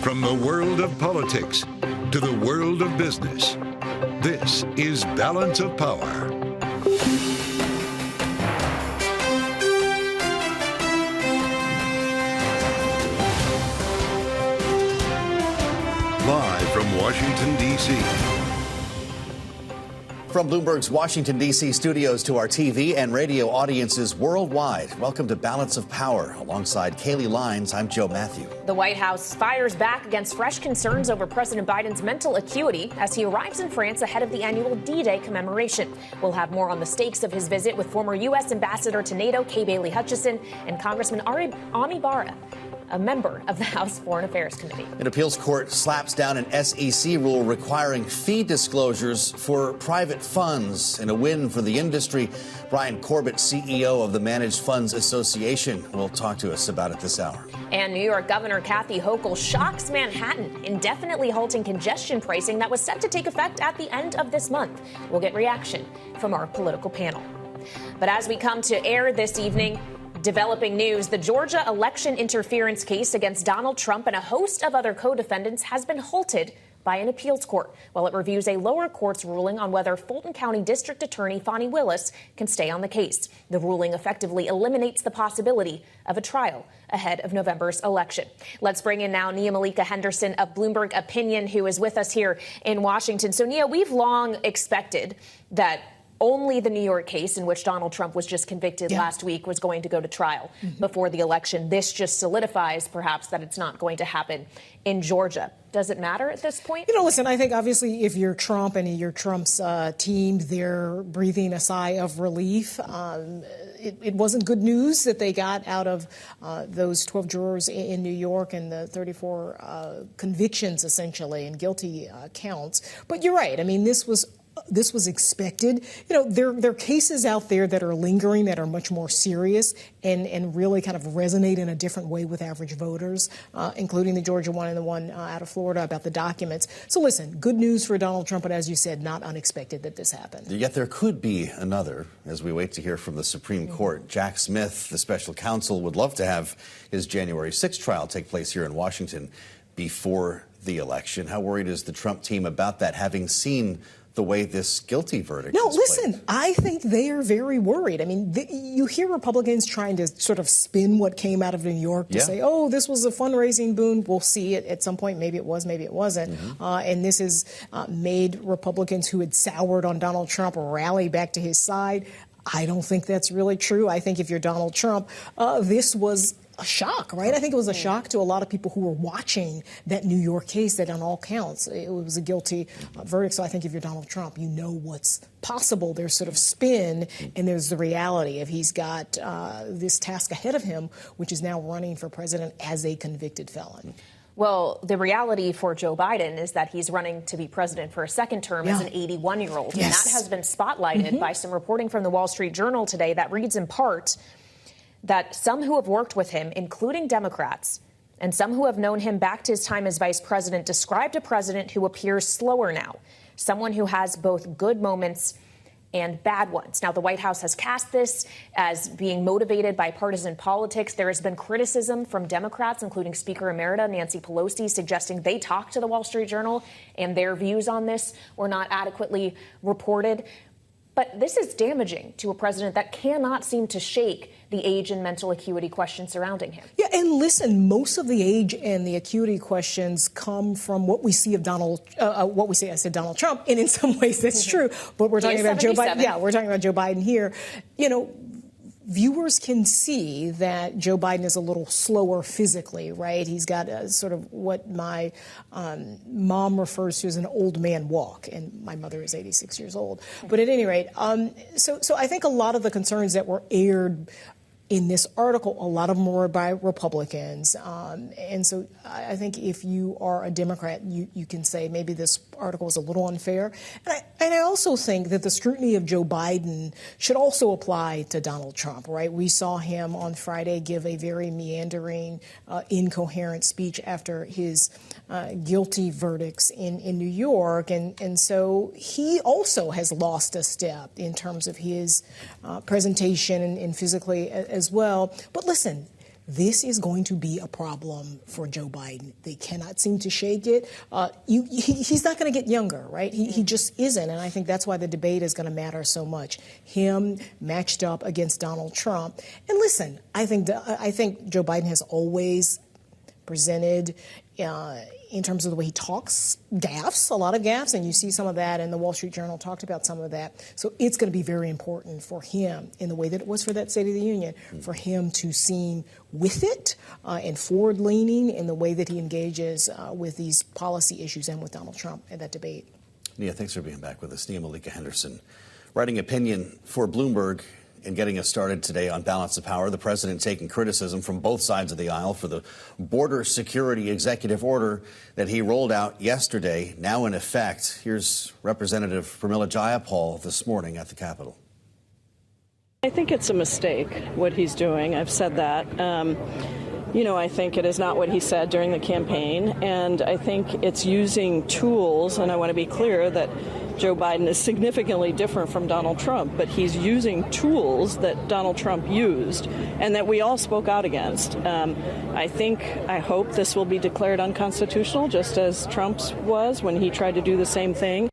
From the world of politics to the world of business, this is Balance of Power. Live from Washington, D.C. From Bloomberg's Washington, D.C. studios to our TV and radio audiences worldwide, welcome to Balance of Power. Alongside Kaylee Lines, I'm Joe Matthew. The White House fires back against fresh concerns over President Biden's mental acuity as he arrives in France ahead of the annual D-Day commemoration. We'll have more on the stakes of his visit with former U.S. Ambassador to NATO, Bailey Hutchison, and Congressman Ami Bera, a member of the House Foreign Affairs Committee. An appeals court slaps down an SEC rule requiring fee disclosures for private funds in a win for the industry. Bryan Corbett, CEO of the Managed Funds Association, will talk to us about it this hour. And New York Governor Kathy Hochul shocks Manhattan, indefinitely halting congestion pricing that was set to take effect at the end of this month. We'll get reaction from our political panel. But as we come to air this evening, developing news, the Georgia election interference case against Donald Trump and a host of other co-defendants has been halted by an appeals court while it reviews a lower court's ruling on whether Fulton County District Attorney Fani Willis can stay on the case. The ruling effectively eliminates the possibility of a trial ahead of November's election. Let's bring in now Nia-Malika Henderson of Bloomberg Opinion, who is with us here in Washington. So, Nia, we've long expected that only the New York case in which Donald Trump was just convicted last week was going to go to trial before the election. This just solidifies, perhaps, that it's not going to happen in Georgia. Does it matter at this point? You know, listen, I think obviously if you're Trump and you're Trump's team, they're breathing a sigh of relief. It wasn't good news that they got out of those 12 jurors in New York and the 34 convictions, essentially, and guilty counts. But you're right. I mean, this was expected. You know, there are cases out there that are lingering that are much more serious and really kind of resonate in a different way with average voters, including the Georgia one and the one out of Florida about the documents. So listen, good news for Donald Trump, but as you said, not unexpected that this happened. Yet there could be another as we wait to hear from the Supreme Court. Jack Smith, the special counsel, would love to have his January 6th trial take place here in Washington before the election. How worried is the Trump team about that, having seen the way this guilty verdict No, is listen, played? I think they are very worried. I mean, you hear Republicans trying to sort of spin what came out of New York to say, oh, this was a fundraising boon. We'll see it at some point. Maybe it was, maybe it wasn't. And this has made Republicans who had soured on Donald Trump rally back to his side. I don't think that's really true. I think if you're Donald Trump, this was a shock, right? I think it was a shock to a lot of people who were watching that New York case that on all counts, it was a guilty verdict. So I think if you're Donald Trump, you know what's possible. There's sort of spin and there's the reality of he's got this task ahead of him, which is now running for president as a convicted felon. Well, the reality for Joe Biden is that he's running to be president for a second term as an 81-year-old. And that has been spotlighted by some reporting from the Wall Street Journal today that reads in part that some who have worked with him, including Democrats, and some who have known him back to his time as vice president, described a president who appears slower now, someone who has both good moments and bad ones. Now, the White House has cast this as being motivated by partisan politics. There has been criticism from Democrats, including Speaker Emerita Nancy Pelosi, suggesting they talked to the Wall Street Journal and their views on this were not adequately reported. But this is damaging to a president that cannot seem to shake the age and mental acuity questions surrounding him. Yeah, and listen, most of the age and the acuity questions come from what we see of Donald Trump, and in some ways that's true. But we're talking about Joe Biden. Yeah, we're talking about Joe Biden here. You know, viewers can see that Joe Biden is a little slower physically, right? He's got a sort of what my mom refers to as an old man walk, and my mother is 86 years old. But at any rate, so I think a lot of the concerns that were aired in this article, a lot of them were by Republicans. And so I think if you are a Democrat, you can say maybe this article was a little unfair. And I also think that the scrutiny of Joe Biden should also apply to Donald Trump, right? We saw him on Friday give a very meandering, incoherent speech after his guilty verdicts in New York. And so he also has lost a step in terms of his presentation and physically as well. But listen, this is going to be a problem for Joe Biden. They cannot seem to shake it. He's not going to get younger, right? He just isn't. And I think that's why the debate is going to matter so much. Him matched up against Donald Trump. And listen, I think Joe Biden has always presented, in terms of the way he talks, gaffes, a lot of gaffes, and you see some of that, and the Wall Street Journal talked about some of that. So it's going to be very important for him, in the way that it was for that State of the Union, for him to seem with it and forward-leaning in the way that he engages with these policy issues and with Donald Trump in that debate. Nia, thanks for being back with us. Nia-Malika Henderson, writing opinion for Bloomberg and getting us started today on Balance of Power. The president taking criticism from both sides of the aisle for the border security executive order that he rolled out yesterday, now in effect. Here's Representative Pramila Jayapal this morning at the Capitol. I think it's a mistake what he's doing. I've said that. I think it is not what he said during the campaign, and I think it's using tools, and I want to be clear that Joe Biden is significantly different from Donald Trump, but he's using tools that Donald Trump used and that we all spoke out against. I hope this will be declared unconstitutional, just as Trump's was when he tried to do the same thing.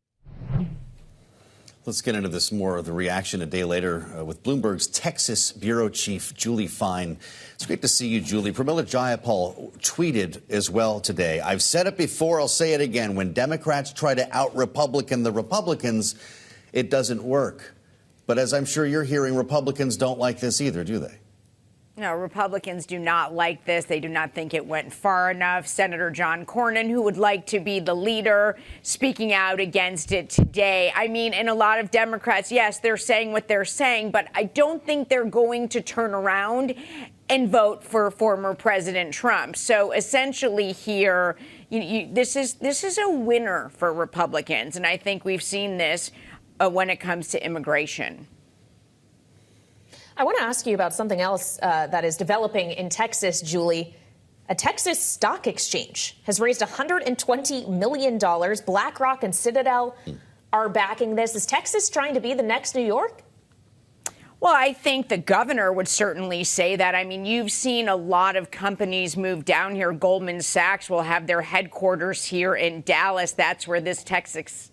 Let's get into this more, the reaction a day later with Bloomberg's Texas bureau chief, Julie Fine. It's great to see you, Julie. Pramila Jayapal tweeted as well today. I've said it before, I'll say it again. When Democrats try to out-Republican the Republicans, it doesn't work. But as I'm sure you're hearing, Republicans don't like this either, do they? No, Republicans do not like this. They do not think it went far enough. Senator John Cornyn, who would like to be the leader, speaking out against it today. I mean, and a lot of Democrats, yes, they're saying what they're saying, but I don't think they're going to turn around and vote for former President Trump. So essentially here, this is a winner for Republicans. And I think we've seen this when it comes to immigration. I want to ask you about something else that is developing in Texas, Julie. A Texas stock exchange has raised $120 million. BlackRock and Citadel are backing this. Is Texas trying to be the next New York? Well, I think the governor would certainly say that. I mean, you've seen a lot of companies move down here. Goldman Sachs will have their headquarters here in Dallas. That's where this Texas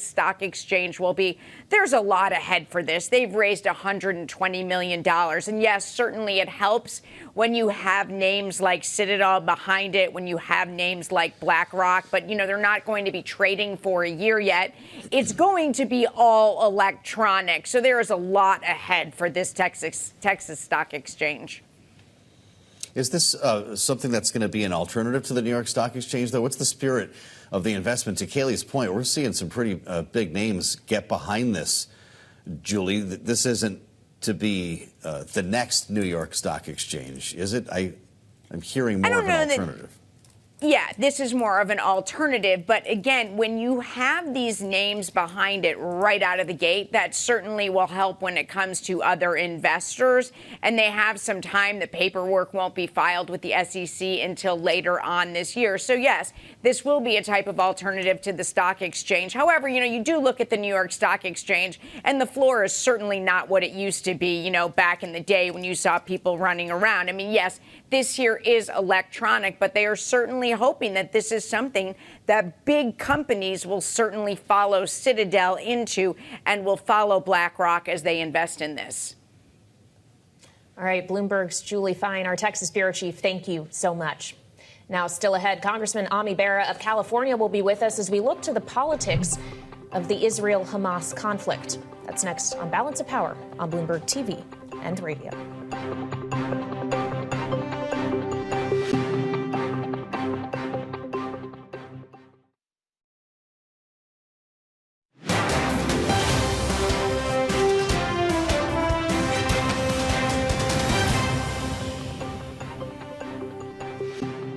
Stock Exchange will be. There's a lot ahead for this. They've raised $120 million. And yes, certainly it helps when you have names like Citadel behind it, when you have names like BlackRock. But, they're not going to be trading for a year yet. It's going to be all electronic. So there is a lot ahead for this Texas Stock Exchange. Is this something that's going to be an alternative to the New York Stock Exchange, though? What's the spirit of the investment? To Kaylee's point, we're seeing some pretty big names get behind this, Julie. This isn't to be the next New York Stock Exchange, is it? I'm hearing more of an alternative. Yeah, this is more of an alternative. But again, when you have these names behind it right out of the gate, that certainly will help when it comes to other investors. And they have some time. The paperwork won't be filed with the SEC until later on this year. So, yes, this will be a type of alternative to the stock exchange. However, you do look at the New York Stock Exchange, and the floor is certainly not what it used to be, back in the day when you saw people running around. I mean, yes, this here is electronic, but they are certainly hoping that this is something that big companies will certainly follow Citadel into and will follow BlackRock as they invest in this. All right, Bloomberg's Julie Fine, our Texas bureau chief, thank you so much. Now, still ahead, Congressman Bera of California will be with us as we look to the politics of the Israel-Hamas conflict. That's next on Balance of Power on Bloomberg TV and radio.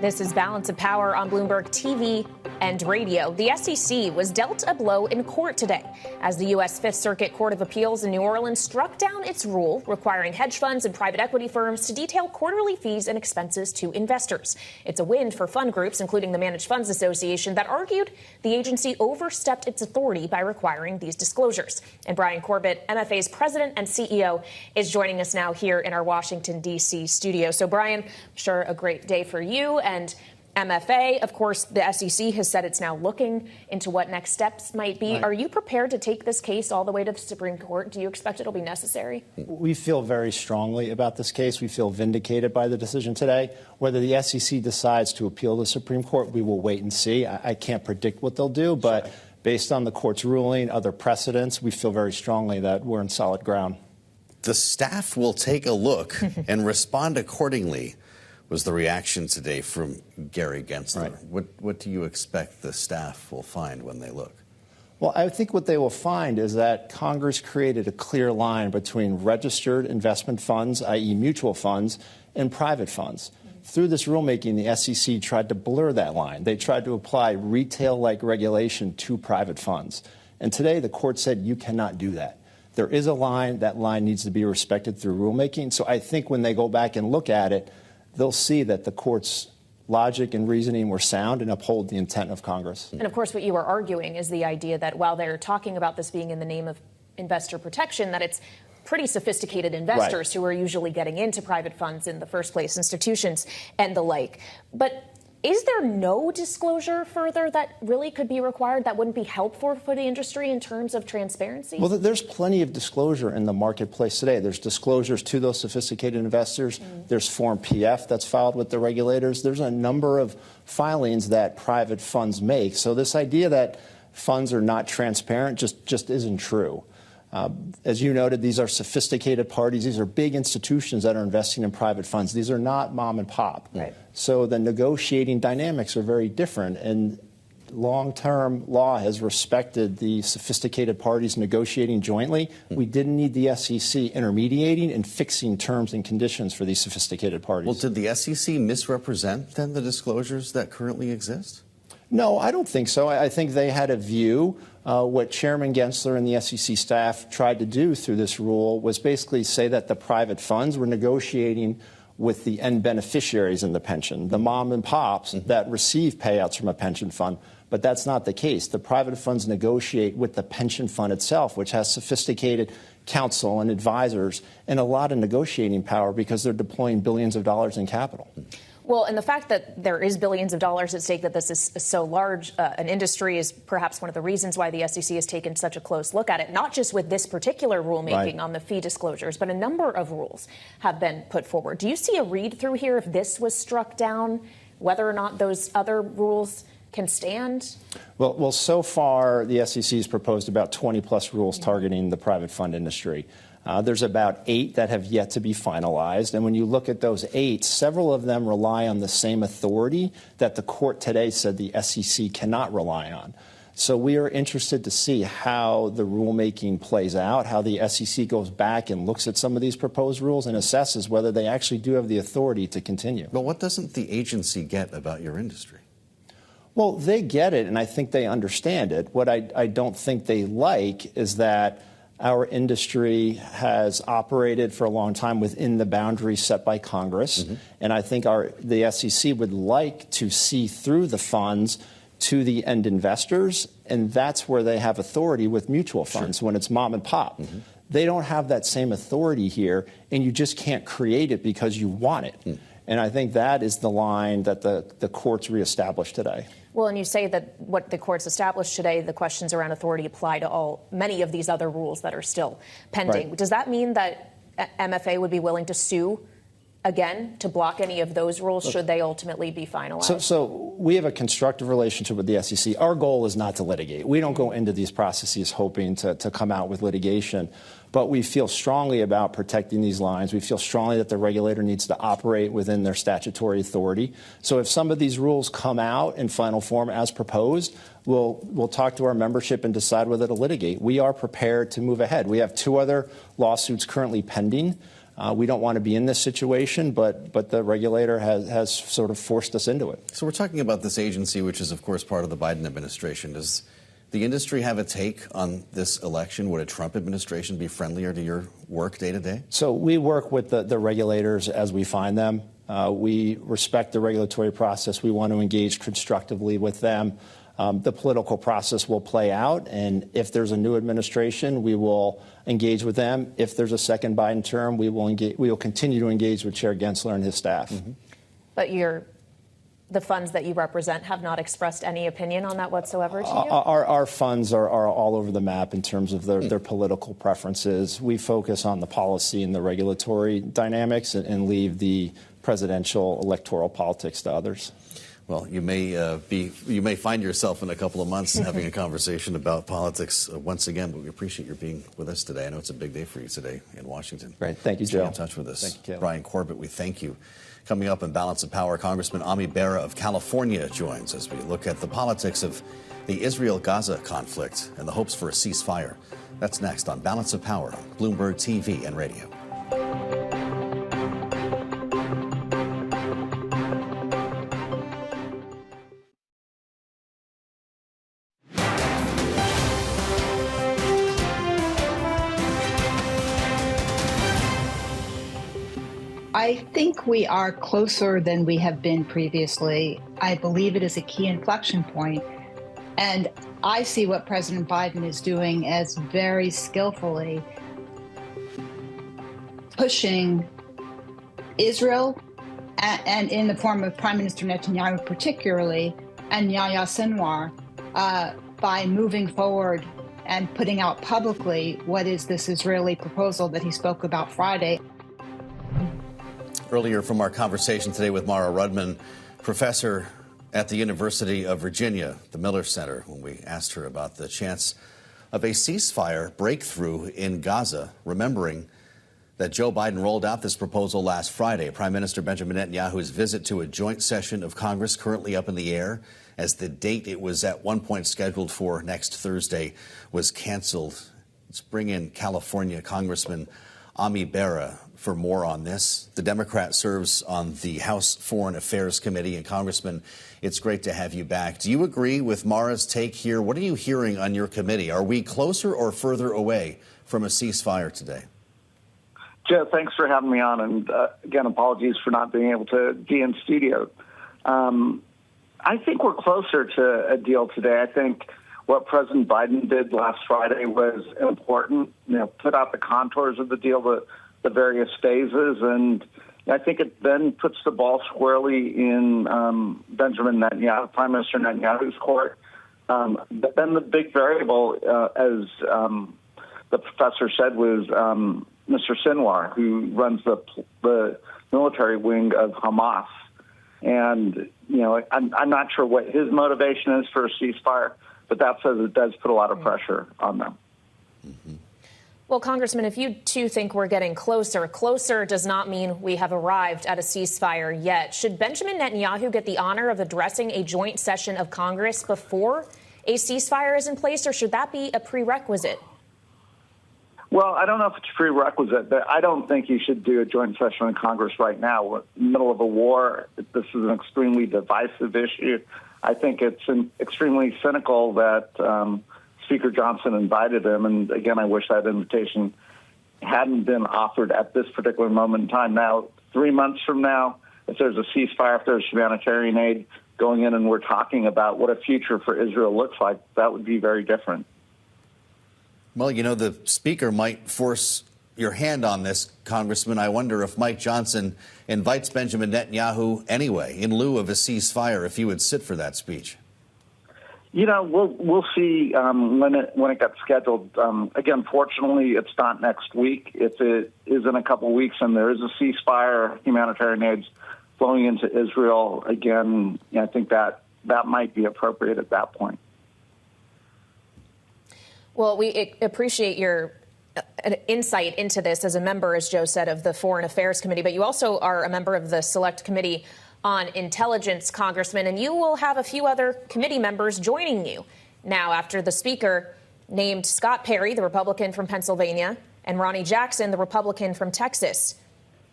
This is Balance of Power on Bloomberg TV and radio. The SEC was dealt a blow in court today as the U.S. Fifth Circuit Court of Appeals in New Orleans struck down its rule requiring hedge funds and private equity firms to detail quarterly fees and expenses to investors. It's a win for fund groups, including the Managed Funds Association, that argued the agency overstepped its authority by requiring these disclosures. And Bryan Corbett, MFA's president and CEO, is joining us now here in our Washington, D.C. studio. So, Bryan, I'm sure a great day for you and MFA. Of course, the SEC has said it's now looking into what next steps might be. Right. Are you prepared to take this case all the way to the Supreme Court? Do you expect it'll be necessary? We feel very strongly about this case. We feel vindicated by the decision today. Whether the SEC decides to appeal to the Supreme Court, we will wait and see. I can't predict what they'll do, but based on the court's ruling, other precedents, we feel very strongly that we're in solid ground. The staff will take a look and respond accordingly, was the reaction today from Gary Gensler. Right. What do you expect the staff will find when they look? Well, I think what they will find is that Congress created a clear line between registered investment funds, i.e. mutual funds, and private funds. Through this rulemaking, the SEC tried to blur that line. They tried to apply retail-like regulation to private funds. And today the court said you cannot do that. There is a line. That line needs to be respected through rulemaking. So I think when they go back and look at it, they'll see that the court's logic and reasoning were sound and uphold the intent of Congress. And, of course, what you are arguing is the idea that while they're talking about this being in the name of investor protection, that it's pretty sophisticated investors who are usually getting into private funds in the first place, institutions and the like. But is there no disclosure further that really could be required that wouldn't be helpful for the industry in terms of transparency? Well, there's plenty of disclosure in the marketplace today. There's disclosures to those sophisticated investors. There's Form PF that's filed with the regulators. There's a number of filings that private funds make. So this idea that funds are not transparent just isn't true. As you noted, these are sophisticated parties. These are big institutions that are investing in private funds. These are not mom and pop. Right. So the negotiating dynamics are very different. And long-term law has respected the sophisticated parties negotiating jointly. We didn't need the SEC intermediating and fixing terms and conditions for these sophisticated parties. Well, did the SEC misrepresent, then, the disclosures that currently exist? No, I don't think so. I think they had a view. What Chairman Gensler and the SEC staff tried to do through this rule was basically say that the private funds were negotiating with the end beneficiaries in the pension, the mom and pops that receive payouts from a pension fund. But that's not the case. The private funds negotiate with the pension fund itself, which has sophisticated counsel and advisors and a lot of negotiating power because they're deploying billions of dollars in capital. Well, and the fact that there is billions of dollars at stake, that this is so large an industry, is perhaps one of the reasons why the SEC has taken such a close look at it, not just with this particular rulemaking on the fee disclosures, but a number of rules have been put forward. Do you see a read-through here if this was struck down, whether or not those other rules can stand? Well, so far, the SEC has proposed about 20-plus rules targeting the private fund industry. There's about 8 that have yet to be finalized. And when you look at those 8, several of them rely on the same authority that the court today said the SEC cannot rely on. So we are interested to see how the rulemaking plays out, how the SEC goes back and looks at some of these proposed rules and assesses whether they actually do have the authority to continue. But what doesn't the agency get about your industry? Well, they get it, and I think they understand it. What I don't think they like is that our industry has operated for a long time within the boundaries set by Congress, and I think the SEC would like to see through the funds to the end investors, and that's where they have authority with mutual funds when it's mom and pop. They don't have that same authority here, and you just can't create it because you want it. And I think that is the line that the courts reestablished today. Well, and you say that what the courts established today, the questions around authority apply to many of these other rules that are still pending. Right. Does that mean that MFA would be willing to sue again to block any of those rules should they ultimately be finalized? So we have a constructive relationship with the SEC. Our goal is not to litigate. We don't go into these processes hoping to come out with litigation. But we feel strongly about protecting these lines. We feel strongly that the regulator needs to operate within their statutory authority. So if some of these rules come out in final form as proposed, we'll talk to our membership and decide whether to litigate. We are prepared to move ahead. We have 2 other lawsuits currently pending. We don't want to be in this situation, but the regulator has sort of forced us into it. So we're talking about this agency, which is, of course, part of the Biden administration. Does the industry have a take on this election? Would a Trump administration be friendlier to your work day to day? So we work with the regulators as we find them. We respect the regulatory process. We want to engage constructively with them. The political process will play out, and if there's a new administration, we will engage with them. If there's a second Biden term, we will continue to engage with Chair Gensler and his staff. Mm-hmm. But the funds that you represent have not expressed any opinion on that whatsoever to you? Our funds are all over the map in terms of their political preferences. We focus on the policy and the regulatory dynamics and leave the presidential electoral politics to others. Well, you may find yourself in a couple of months having a conversation about politics once again, but we appreciate your being with us today. I know it's a big day for you today in Washington. Great. Thank you, Joe. Stay in touch with us. Thank you, Bryan Corbett, we thank you. Coming up in Balance of Power, Congressman Bera of California joins as we look at the politics of the Israel-Gaza conflict and the hopes for a ceasefire. That's next on Balance of Power on Bloomberg TV and radio. I think we are closer than we have been previously. I believe it is a key inflection point. And I see what President Biden is doing as very skillfully pushing Israel, and in the form of Prime Minister Netanyahu particularly, and Yahya Sinwar, by moving forward and putting out publicly what is this Israeli proposal that he spoke about Friday. Earlier from our conversation today with Mara Rudman, professor at the University of Virginia, the Miller Center, when we asked her about the chance of a ceasefire breakthrough in Gaza, remembering that Joe Biden rolled out this proposal last Friday. Prime Minister Benjamin Netanyahu's visit to a joint session of Congress currently up in the air as the date it was at one point scheduled for next Thursday was canceled. Let's bring in California Congressman Bera for more on this. The Democrat serves on the House Foreign Affairs Committee. And Congressman, it's great to have you back. Do you agree with Mara's take here? What are you hearing on your committee? Are we closer or further away from a ceasefire today? Joe, thanks for having me on. And again, apologies for not being able to be in studio. I think we're closer to a deal today. I think what President Biden did last Friday was important, put out the contours of the deal, the various phases, and I think it then puts the ball squarely in Benjamin Netanyahu, Prime Minister Netanyahu's court. But then the big variable, as the professor said, was Mr. Sinwar, who runs the military wing of Hamas. And, I'm not sure what his motivation is for a ceasefire, but that says it does put a lot of pressure on them. Mm-hmm. Well, Congressman, if you too think we're getting closer does not mean we have arrived at a ceasefire yet. Should Benjamin Netanyahu get the honor of addressing a joint session of Congress before a ceasefire is in place, or should that be a prerequisite? Well, I don't know if it's a prerequisite, but I don't think you should do a joint session in Congress right now. We're in the middle of a war. This is an extremely divisive issue. I think it's extremely cynical that Speaker Johnson invited him. And again, I wish that invitation hadn't been offered at this particular moment in time. Now, 3 months from now, if there's a ceasefire, if there's humanitarian aid going in and we're talking about what a future for Israel looks like, that would be very different. Well, the speaker might force your hand on this, Congressman. I wonder if Mike Johnson invites Benjamin Netanyahu anyway, in lieu of a ceasefire, if he would sit for that speech. We'll see when it gets scheduled. Again, fortunately, it's not next week. If it is in a couple of weeks and there is a ceasefire, humanitarian aid flowing into Israel, again, I think that might be appropriate at that point. Well, we appreciate your insight into this as a member, as Joe said, of the Foreign Affairs Committee, but you also are a member of the Select Committee on Intelligence, Congressman, and you will have a few other committee members joining you now after the Speaker named Scott Perry, the Republican from Pennsylvania, and Ronnie Jackson, the Republican from Texas,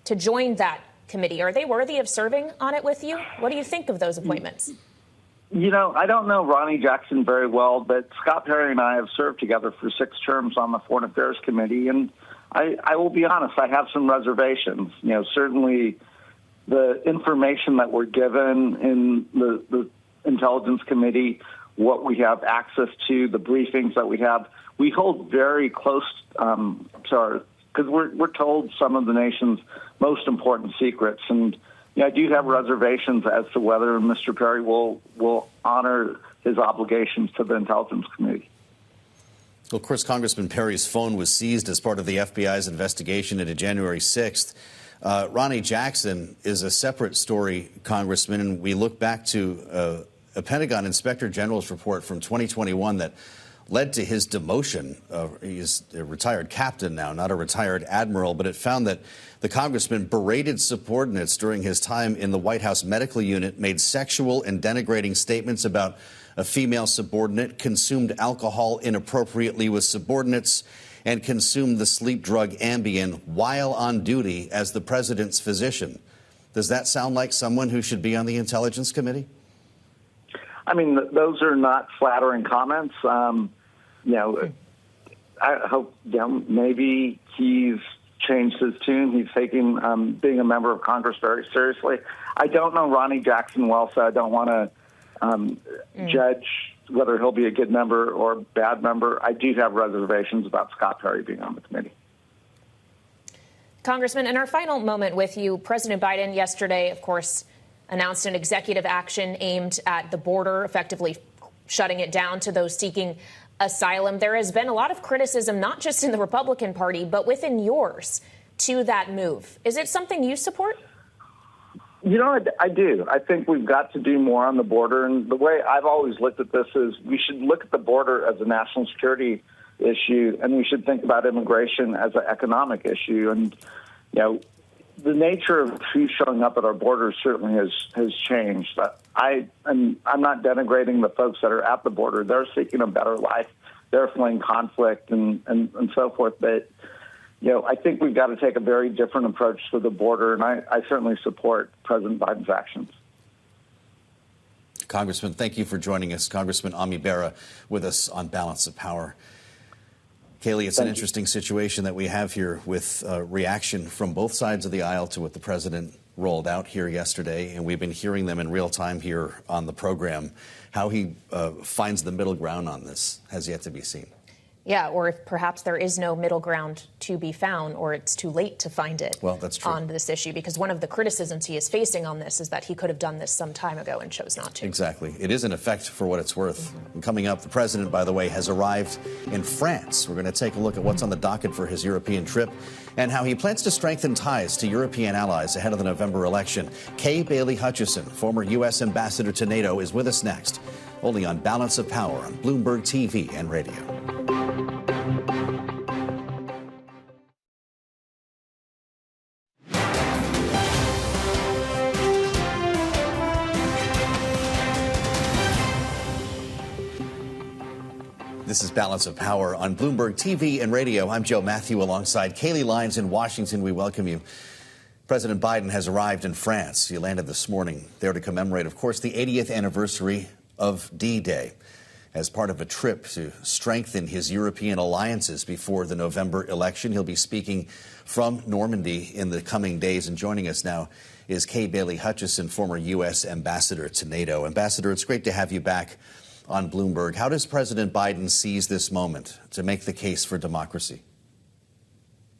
to join that committee. Are they worthy of serving on it with you? What do you think of those appointments? You know, I don't know Ronnie Jackson very well, but Scott Perry and I have served together for 6 terms on the Foreign Affairs Committee, and I will be honest, I have some reservations. You know, certainly the information that we're given in the Intelligence Committee, what we have access to, the briefings that we have, we hold very close because we're told some of the nation's most important secrets. And yeah, I do have reservations as to whether Mr. Perry will honor his obligations to the Intelligence Committee. Well, of course, Congressman Perry's phone was seized as part of the FBI's investigation into January 6th. Ronnie Jackson is a separate story, Congressman, and we look back to a Pentagon Inspector General's report from 2021 that led to his demotion. He's a retired captain now, not a retired admiral, but it found that the congressman berated subordinates during his time in the White House medical unit, made sexual and denigrating statements about a female subordinate, consumed alcohol inappropriately with subordinates, and consumed the sleep drug Ambien while on duty as the president's physician. Does that sound like someone who should be on the Intelligence Committee? I mean, those are not flattering comments. You know, I hope maybe he's changed his tune. He's taking being a member of Congress very seriously. I don't know Ronnie Jackson well, so I don't want to judge whether he'll be a good member or a bad member. I do have reservations about Scott Perry being on the committee. Congressman, in our final moment with you, President Biden yesterday, of course, announced an executive action aimed at the border, effectively shutting it down to those seeking asylum. There has been a lot of criticism, not just in the Republican Party, but within yours, to that move. Is it something you support? You know, I do. I think we've got to do more on the border. And the way I've always looked at this is we should look at the border as a national security issue, and we should think about immigration as an economic issue. And, you know, the nature of who's showing up at our borders certainly has changed. I'm not denigrating the folks that are at the border. They're seeking a better life. They're fleeing conflict and so forth. But, you know, I think we've got to take a very different approach to the border, and I certainly support President Biden's actions. Congressman, thank you for joining us. Congressman Bera with us on Balance of Power. Kaylee, it's an interesting situation that we have here with reaction from both sides of the aisle to what the president rolled out here yesterday, and we've been hearing them in real time here on the program. How he finds the middle ground on this has yet to be seen. Yeah, or if perhaps there is no middle ground to be found, or it's too late to find it. Well, that's true. On this issue, because one of the criticisms he is facing on this is that he could have done this some time ago and chose not to. Exactly. It is in effect for what it's worth. And coming up, the president, by the way, has arrived in France. We're going to take a look at what's on the docket for his European trip and how he plans to strengthen ties to European allies ahead of the November election. Bailey Hutchison, former U.S. ambassador to NATO, is with us next, only on Balance of Power on Bloomberg TV and radio. This is Balance of Power on Bloomberg TV and radio. I'm Joe Matthew alongside Kaylee Lyons in Washington. We welcome you. President Biden has arrived in France. He landed this morning there to commemorate, of course, the 80th anniversary of D-Day. As part of a trip to strengthen his European alliances before the November election, he'll be speaking from Normandy in the coming days. And joining us now is Bailey Hutchison, former U.S. ambassador to NATO. Ambassador, it's great to have you back on Bloomberg. How does President Biden seize this moment to make the case for democracy?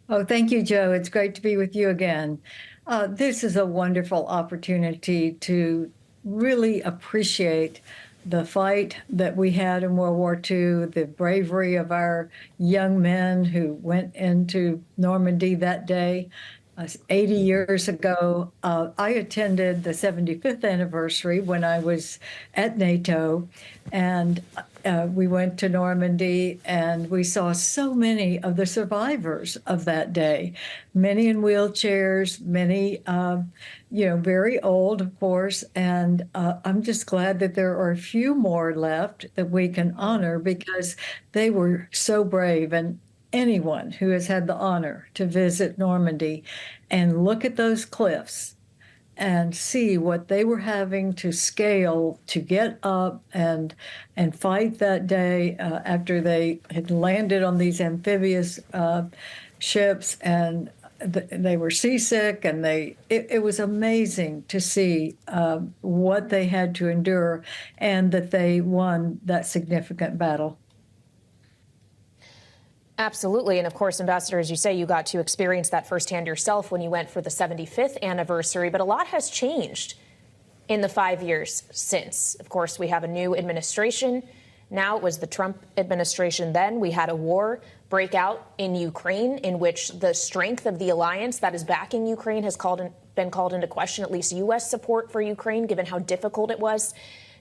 Oh, thank you, Joe. It's great to be with you again. This is a wonderful opportunity to really appreciate the fight that we had in World War II, the bravery of our young men who went into Normandy that day. 80 years ago, I attended the 75th anniversary when I was at NATO, and we went to Normandy, and we saw so many of the survivors of that day, many in wheelchairs, many, very old, of course, and I'm just glad that there are a few more left that we can honor because they were so brave. And anyone who has had the honor to visit Normandy and look at those cliffs and see what they were having to scale to get up and fight that day after they had landed on these amphibious ships, and they were seasick, and it was amazing to see what they had to endure, and that they won that significant battle. Absolutely. And of course, Ambassador, as you say, you got to experience that firsthand yourself when you went for the 75th anniversary. But a lot has changed in the 5 years since. Of course, we have a new administration. Now it was the Trump administration. Then we had a war break out in Ukraine, in which the strength of the alliance that is backing Ukraine has been called into question, at least U.S. support for Ukraine, given how difficult it was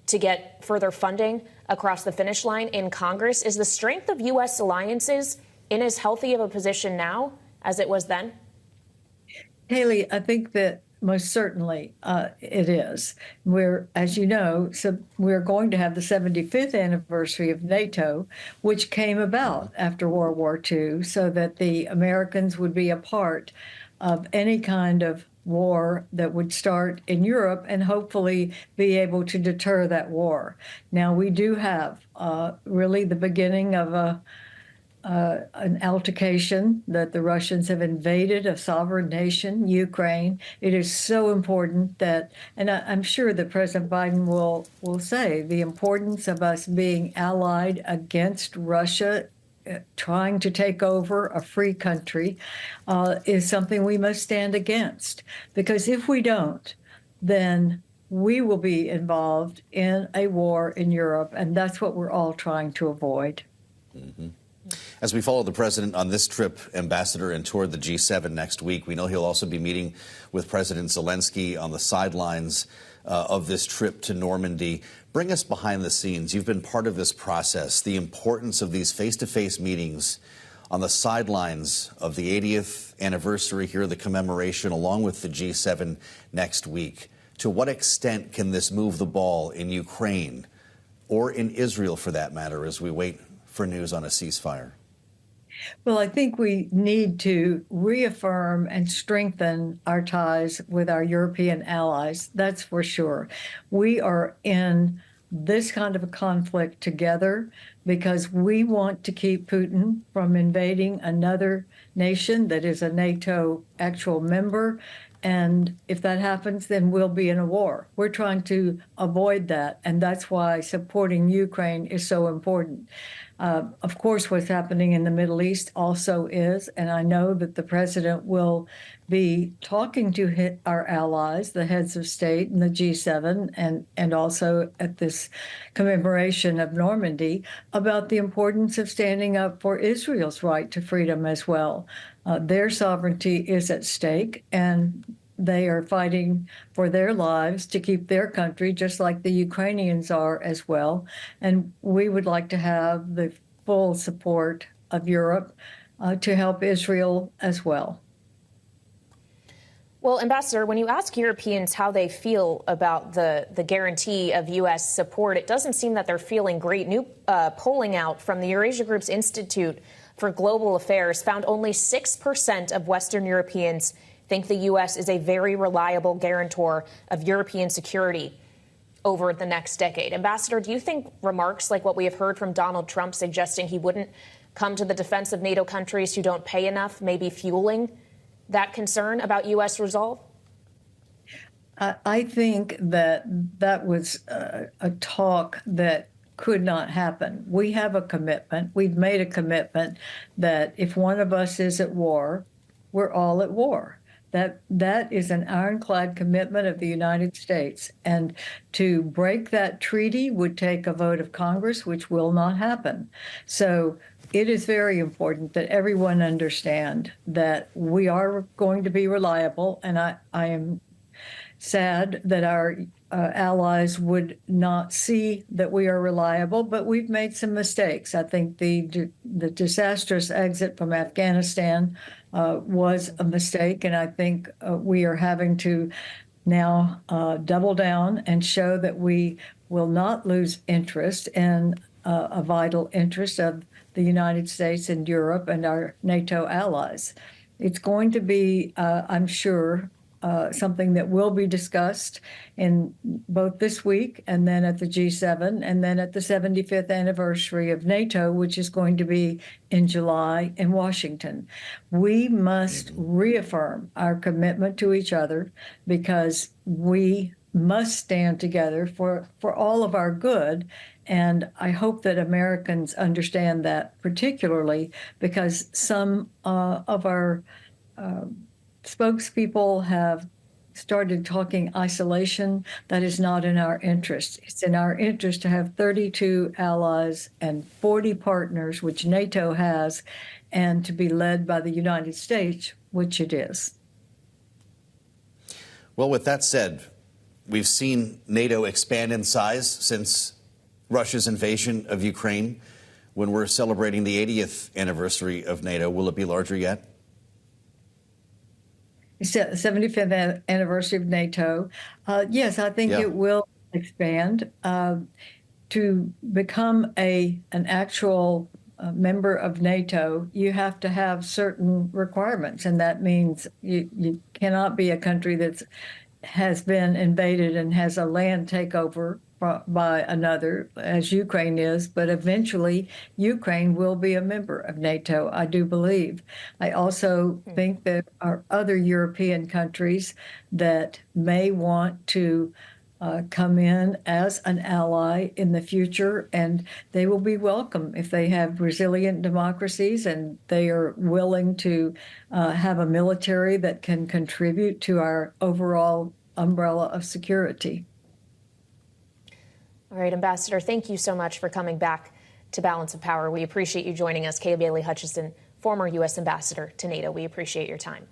to get further funding across the finish line in Congress. Is the strength of U.S. alliances in as healthy of a position now as it was then? Haley, I think that most certainly it is. As you know, we're going to have the 75th anniversary of NATO, which came about after World War II, so that the Americans would be a part of any kind of war that would start in Europe and hopefully be able to deter that war. Now, we do have really the beginning of an altercation that the Russians have invaded a sovereign nation, Ukraine. It is so important that, and I'm sure that President Biden will say, the importance of us being allied against Russia trying to take over a free country is something we must stand against. Because if we don't, then we will be involved in a war in Europe, and that's what we're all trying to avoid. Mm-hmm. As we follow the president on this trip, Ambassador, and toward the G7 next week, we know he'll also be meeting with President Zelensky on the sidelines of this trip to Normandy. Bring us behind the scenes. You've been part of this process, the importance of these face-to-face meetings on the sidelines of the 80th anniversary here, the commemoration, along with the G7 next week. To what extent can this move the ball in Ukraine or in Israel, for that matter, as we wait for news on a ceasefire? Well, I think we need to reaffirm and strengthen our ties with our European allies. That's for sure. We are in this kind of a conflict together because we want to keep Putin from invading another nation that is a NATO actual member. And if that happens, then we'll be in a war. We're trying to avoid that. And that's why supporting Ukraine is so important. Of course, what's happening in the Middle East also is, and I know that the president will be talking to our allies, the heads of state and the G7, and also at this commemoration of Normandy, about the importance of standing up for Israel's right to freedom as well. Their sovereignty is at stake, and they are fighting for their lives to keep their country, just like the Ukrainians are as well. And we would like to have the full support of Europe to help Israel as well. Well, Ambassador, when you ask Europeans how they feel about the guarantee of U.S. support, it doesn't seem that they're feeling great. New polling out from the Eurasia Group's Institute for Global Affairs found only 6% of Western Europeans think the U.S. is a very reliable guarantor of European security over the next decade. Ambassador, do you think remarks like what we have heard from Donald Trump suggesting he wouldn't come to the defense of NATO countries who don't pay enough may be fueling that concern about U.S. resolve? I think that was a talk that could not happen. We have a commitment. We've made a commitment that if one of us is at war, we're all at war. That is an ironclad commitment of the United States. And to break that treaty would take a vote of Congress, which will not happen. So it is very important that everyone understand that we are going to be reliable. And I am sad that our allies would not see that we are reliable, but we've made some mistakes. I think the disastrous exit from Afghanistan was a mistake, and I think we are having to now double down and show that we will not lose interest in a vital interest of the the United States and Europe and our NATO allies. It's going to be, I'm sure, something that will be discussed in both this week and then at the G7 and then at the 75th anniversary of NATO, which is going to be in July in Washington. We must reaffirm our commitment to each other because we must stand together for all of our good. And I hope that Americans understand that, particularly because some of our spokespeople have started talking isolation. That is not in our interest. It's in our interest to have 32 allies and 40 partners, which NATO has, and to be led by the United States, which it is. Well, with that said, we've seen NATO expand in size since Russia's invasion of Ukraine. When we're celebrating the 80th anniversary of NATO, will it be larger yet? 75th anniversary of NATO. Yes, I think it will expand. To become an actual member of NATO, you have to have certain requirements, and that means you cannot be a country that has been invaded and has a land takeover by another, as Ukraine is, but eventually Ukraine will be a member of NATO, I do believe. I also think there are other European countries that may want to come in as an ally in the future, and they will be welcome if they have resilient democracies and they are willing to have a military that can contribute to our overall umbrella of security. All right, Ambassador, thank you so much for coming back to Balance of Power. We appreciate you joining us. Bailey Hutchison, former U.S. Ambassador to NATO. We appreciate your time.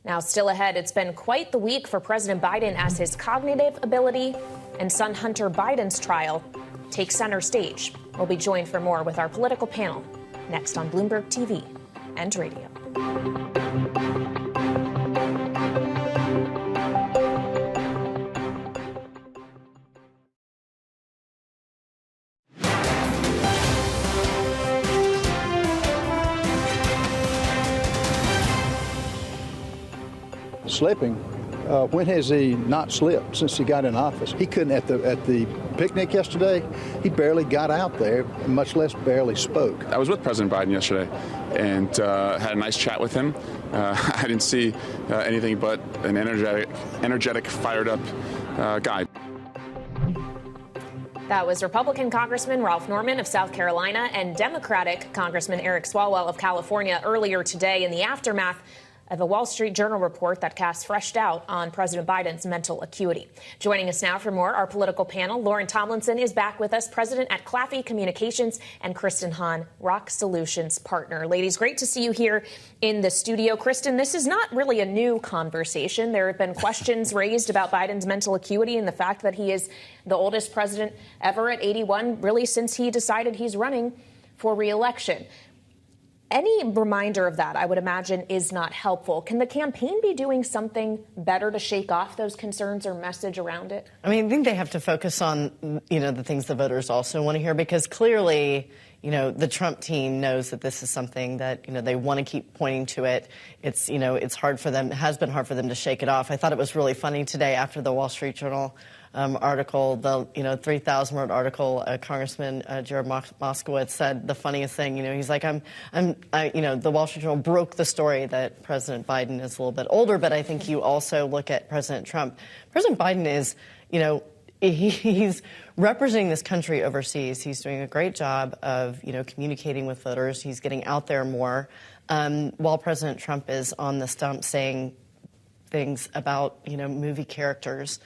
Now, still ahead, it's been quite the week for President Biden as his cognitive ability and son Hunter Biden's trial take center stage. We'll be joined for more with our political panel next on Bloomberg TV and radio. Slipping. When has he not slipped since he got in office? He couldn't at the picnic yesterday. He barely got out there, much less barely spoke. I was with President Biden yesterday and had a nice chat with him. I didn't see anything but an energetic, fired-up guy. That was Republican Congressman Ralph Norman of South Carolina and Democratic Congressman Eric Swalwell of California earlier today in the aftermath of a Wall Street Journal report that casts fresh doubt on President Biden's mental acuity. Joining us now for more, our political panel, Lauren Tomlinson is back with us, president at Claffey Communications, and Kristen Hawn, Rokk Solutions partner. Ladies, great to see you here in the studio. Kristen, this is not really a new conversation. There have been questions raised about Biden's mental acuity and the fact that he is the oldest president ever at 81, really since he decided he's running for re-election. Any reminder of that, I would imagine, is not helpful. Can the campaign be doing something better to shake off those concerns or message around it? I mean, I think they have to focus on, the things the voters also want to hear, because clearly, the Trump team knows that this is something that, they want to keep pointing to it. It's, it's hard for them, it has been hard for them to shake it off. I thought it was really funny today after the Wall Street Journal article, the 3,000-word article, Congressman Jared Moskowitz said the funniest thing. He's like, the Wall Street Journal broke the story that President Biden is a little bit older, but I think you also look at President Trump. President Biden is, he's representing this country overseas. He's doing a great job of, communicating with voters. He's getting out there more, while President Trump is on the stump saying things about, movie characters,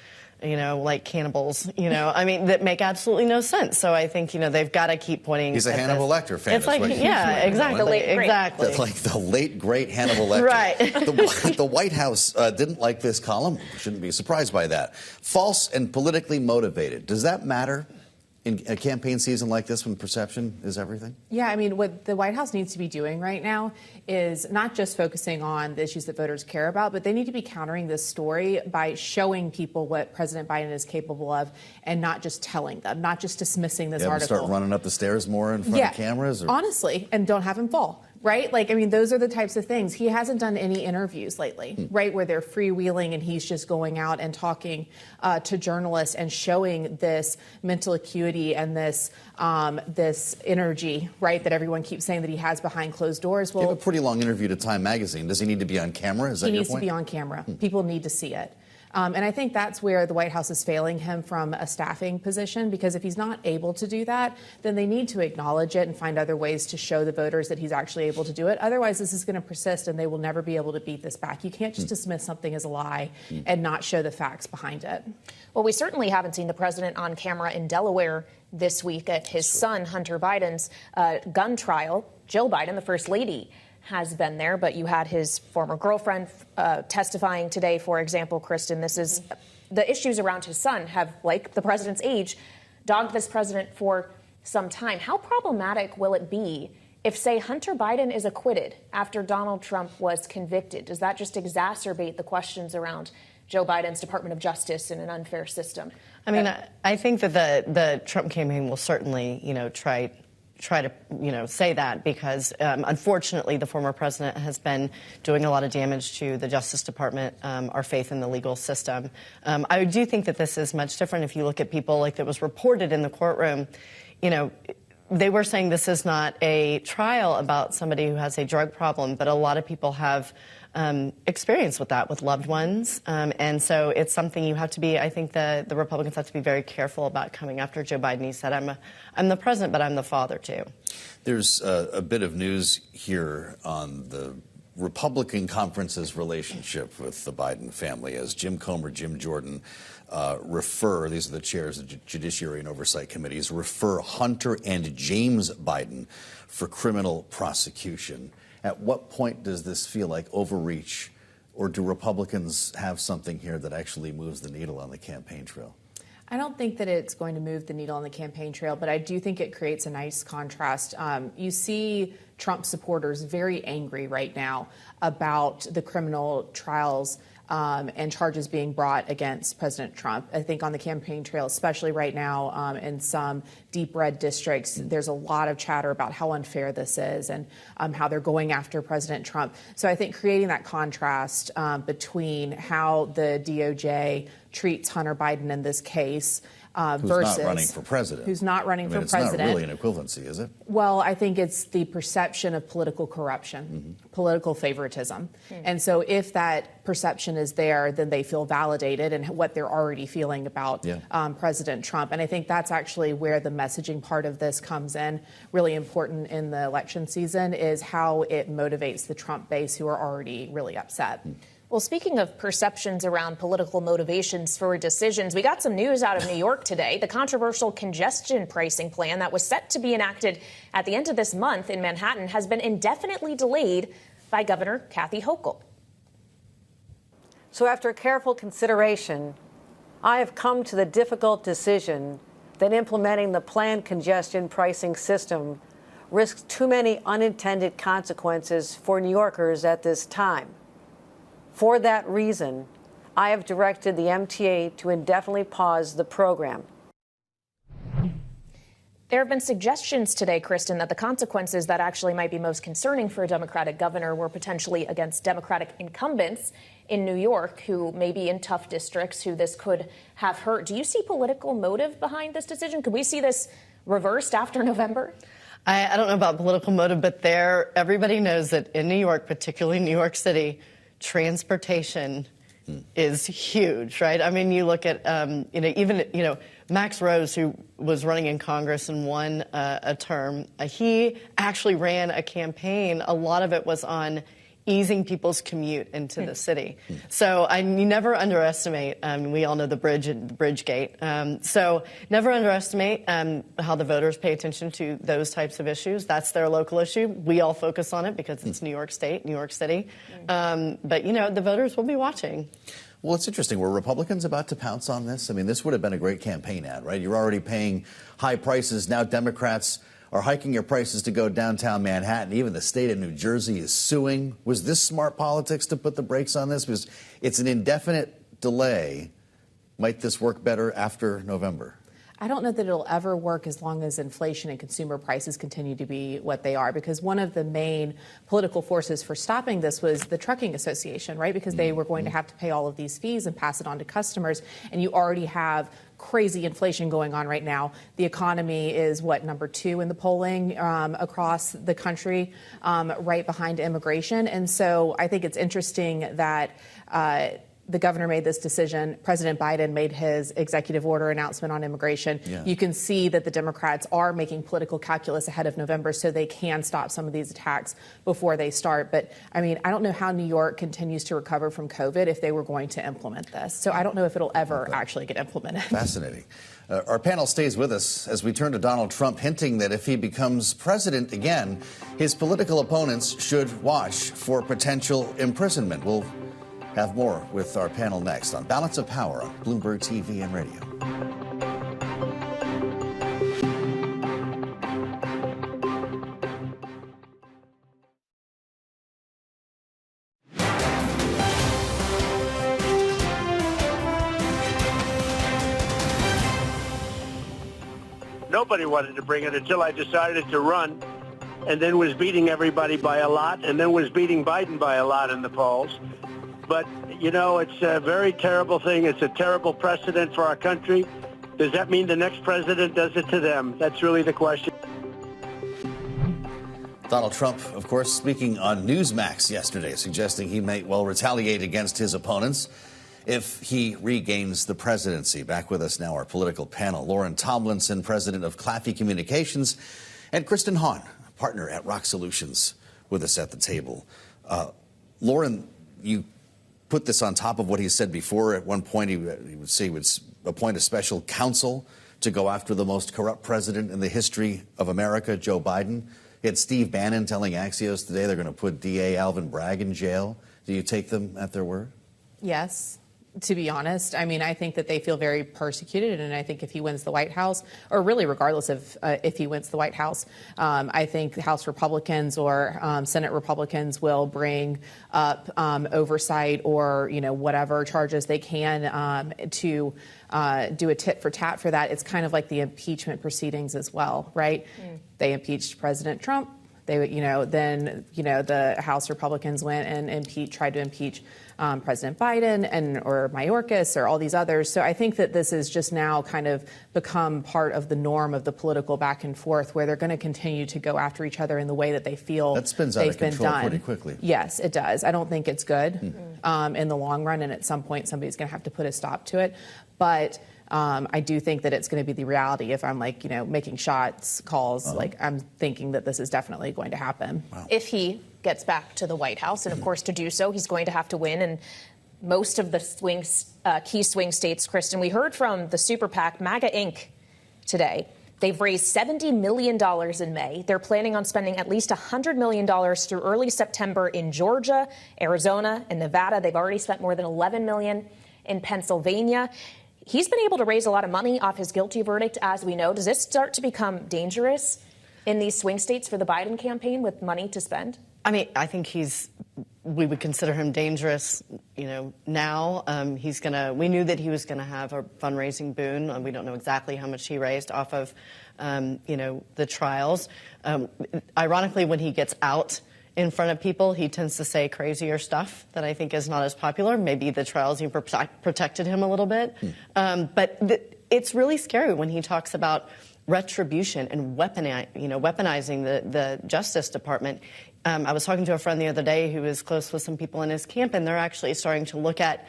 like cannibals, that make absolutely no sense. So I think, they've got to keep pointing. He's a Hannibal Lecter fan. It's like, exactly. Exactly. Like the late, great Hannibal Lecter. Right. The White House didn't like this column. Shouldn't be surprised by that. False and politically motivated. Does that matter in a campaign season like this when perception is everything? Yeah, I mean, what the White House needs to be doing right now is not just focusing on the issues that voters care about, but they need to be countering this story by showing people what President Biden is capable of and not just telling them, not just dismissing this article. Start running up the stairs more in front of cameras? Or? Honestly, and don't have him fall. Right? Like, I mean, those are the types of things. He hasn't done any interviews lately, right, where they're freewheeling and he's just going out and talking to journalists and showing this mental acuity and this this energy, right, that everyone keeps saying that he has behind closed doors. Well, you have a pretty long interview to Time Magazine. Does he need to be on camera? Is that your point? He needs to be on camera. People need to see it. And I think that's where the White House is failing him from a staffing position, because if he's not able to do that, then they need to acknowledge it and find other ways to show the voters that he's actually able to do it. Otherwise, this is going to persist and they will never be able to beat this back. You can't just dismiss something as a lie and not show the facts behind it. Well, we certainly haven't seen the president on camera in Delaware this week at his son, Hunter Biden's gun trial. Jill Biden, the first lady, has been there, but you had his former girlfriend testifying today, for example, Kristen. This is the issues around his son have, like the president's age, dogged this president for some time. How problematic will it be if, say, Hunter Biden is acquitted after Donald Trump was convicted? Does that just exacerbate the questions around Joe Biden's Department of Justice and an unfair system? I mean, I think that the Trump campaign will certainly, try to, say that, because unfortunately the former president has been doing a lot of damage to the Justice Department, our faith in the legal system. I do think that this is much different if you look at people like that was reported in the courtroom. They were saying this is not a trial about somebody who has a drug problem, but a lot of people have experience with that with loved ones. And so it's something you have to be, I think the Republicans have to be very careful about coming after Joe Biden. He said, I'm the president, but I'm the father, too. There's a bit of news here on the Republican conference's relationship with the Biden family, as Jim Comer, Jim Jordan these are the chairs of the Judiciary and Oversight Committees, refer Hunter and James Biden for criminal prosecution. At what point does this feel like overreach, or do Republicans have something here that actually moves the needle on the campaign trail? I don't think that it's going to move the needle on the campaign trail, but I do think it creates a nice contrast. You see Trump supporters very angry right now about the criminal trials and charges being brought against President Trump. I think on the campaign trail, especially right now in some deep red districts, there's a lot of chatter about how unfair this is and how they're going after President Trump. So I think creating that contrast between how the DOJ treats Hunter Biden in this case versus not running for president. Who's not running for president. It's not really an equivalency, is it? Well, I think it's the perception of political corruption, political favoritism. And so if that perception is there, then they feel validated in what they're already feeling about President Trump. And I think that's actually where the messaging part of this comes in. Really important in the election season is how it motivates the Trump base, who are already really upset. Well, speaking of perceptions around political motivations for decisions, we got some news out of New York today. The controversial congestion pricing plan that was set to be enacted at the end of this month in Manhattan has been indefinitely delayed by Governor Kathy Hochul. So after careful consideration, I have come to the difficult decision that implementing the planned congestion pricing system risks too many unintended consequences for New Yorkers at this time. For that reason, I have directed the MTA to indefinitely pause the program. There have been suggestions today, Kristen, that the consequences that actually might be most concerning for a Democratic governor were potentially against Democratic incumbents in New York who may be in tough districts, who this could have hurt. Do you see political motive behind this decision? Could we see this reversed after November? I don't know about political motive, but everybody knows that in New York, particularly New York City, transportation is huge, right? I mean, you look at, Max Rose, who was running in Congress and won a term, he actually ran a campaign. A lot of it was on easing people's commute into the city. So you never underestimate, we all know the bridge gate. So never underestimate how the voters pay attention to those types of issues. That's their local issue. We all focus on it because it's New York State, New York City. But, the voters will be watching. Well, it's interesting. Were Republicans about to pounce on this? I mean, this would have been a great campaign ad, right? You're already paying high prices. Now Democrats are hiking your prices to go downtown Manhattan. Even the state of New Jersey is suing. Was this smart politics to put the brakes on this? Because it's an indefinite delay. Might this work better after November? I don't know that it'll ever work as long as inflation and consumer prices continue to be what they are, because one of the main political forces for stopping this was the trucking association, right? Because they were going to have to pay all of these fees and pass it on to customers. And you already have crazy inflation going on right now. The economy is, number 2 in the polling across the country, right behind immigration. And so I think it's interesting that the governor made this decision. President Biden made his executive order announcement on immigration. Yeah. You can see that the Democrats are making political calculus ahead of November so they can stop some of these attacks before they start. But, I mean, I don't know how New York continues to recover from COVID if they were going to implement this. So I don't know if it'll ever actually get implemented. Fascinating. Our panel stays with us as we turn to Donald Trump, hinting that if he becomes president again, his political opponents should watch for potential imprisonment. We'll have more with our panel next on Balance of Power on Bloomberg TV and radio. Nobody wanted to bring it until I decided to run, and then was beating everybody by a lot, and then was beating Biden by a lot in the polls. But, you know, it's a very terrible thing. It's a terrible precedent for our country. Does that mean the next president does it to them? That's really the question. Donald Trump, of course, speaking on Newsmax yesterday, suggesting he may well retaliate against his opponents if he regains the presidency. Back with us now, our political panel, Lauren Tomlinson, president of Claffey Communications, and Kristen Hawn, partner at Rokk Solutions, with us at the table. Lauren, you put this on top of what he said before. At one point, he would say he would appoint a special counsel to go after the most corrupt president in the history of America, Joe Biden. He had Steve Bannon telling Axios today they're going to put DA Alvin Bragg in jail. Do you take them at their word? Yes. To be honest, I mean, I think that they feel very persecuted, and I think if he wins the White House, or really regardless of if he wins the White House, I think House Republicans or Senate Republicans will bring up oversight or, you know, whatever charges they can to do a tit for tat for that. It's kind of like the impeachment proceedings as well, right? They impeached President Trump. They, then the House Republicans went and tried to impeach President Biden or Mayorkas or all these others. So I think that this is just now kind of become part of the norm of the political back and forth, where they're going to continue to go after each other in the way that they feel that spins out of control pretty quickly. Yes, it does. I don't think it's good in the long run, and at some point somebody's going to have to put a stop to it. But I do think that it's going to be the reality if I'm making calls, I'm thinking that this is definitely going to happen. Wow. If he gets back to the White House, and of course to do so, he's going to have to win. And most of the key swing states, Kristen, we heard from the super PAC, MAGA Inc. today. They've raised $70 million in May. They're planning on spending at least $100 million through early September in Georgia, Arizona, and Nevada. They've already spent more than $11 million in Pennsylvania. He's been able to raise a lot of money off his guilty verdict, as we know. Does this start to become dangerous in these swing states for the Biden campaign with money to spend? I mean, I think we would consider him dangerous, now. We knew that he was going to have a fundraising boon. We don't know exactly how much he raised off of, the trials. Ironically, when he gets out in front of people, he tends to say crazier stuff that I think is not as popular. Maybe the trials even protected him a little bit. But it's really scary when he talks about retribution and weaponizing the Justice Department. I was talking to a friend the other day who is close with some people in his camp, and they're actually starting to look at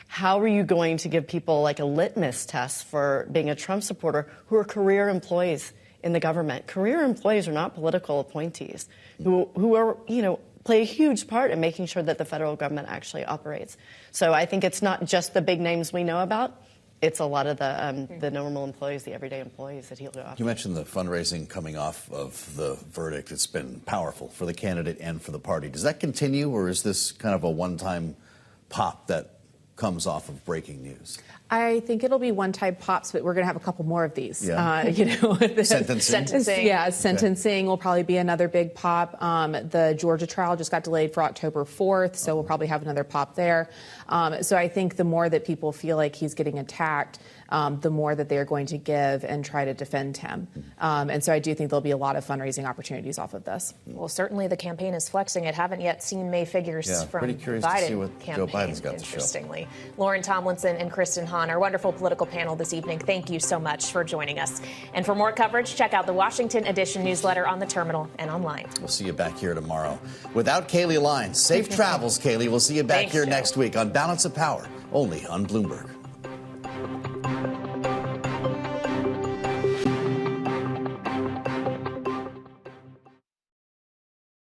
how are you going to give people like a litmus test for being a Trump supporter who are career employees in the government. Career employees are not political appointees who are, play a huge part in making sure that the federal government actually operates. So I think it's not just the big names we know about. It's a lot of the normal employees, the everyday employees that he'll go after. You mentioned the fundraising coming off of the verdict. It's been powerful for the candidate and for the party. Does that continue, or is this kind of a one-time pop that comes off of breaking news? I think it'll be one-time pops, but we're going to have a couple more of these. Yeah. Sentencing. Yeah, sentencing will probably be another big pop. The Georgia trial just got delayed for October 4th, so we'll probably have another pop there. So I think the more that people feel like he's getting attacked, the more that they're going to give and try to defend him. And so I do think there'll be a lot of fundraising opportunities off of this. Well, certainly the campaign is flexing it. Haven't yet seen May figures from pretty curious Biden to see what campaign, Joe Biden's got to show. Interestingly. Lauren Tomlinson and Kristen Hawn, our wonderful political panel this evening. Thank you so much for joining us. And for more coverage, check out the Washington Edition newsletter on the terminal and online. We'll see you back here tomorrow. Without Kaylee Lyons, safe travels, Kaylee. We'll see you back here next week on Balance of Power, only on Bloomberg.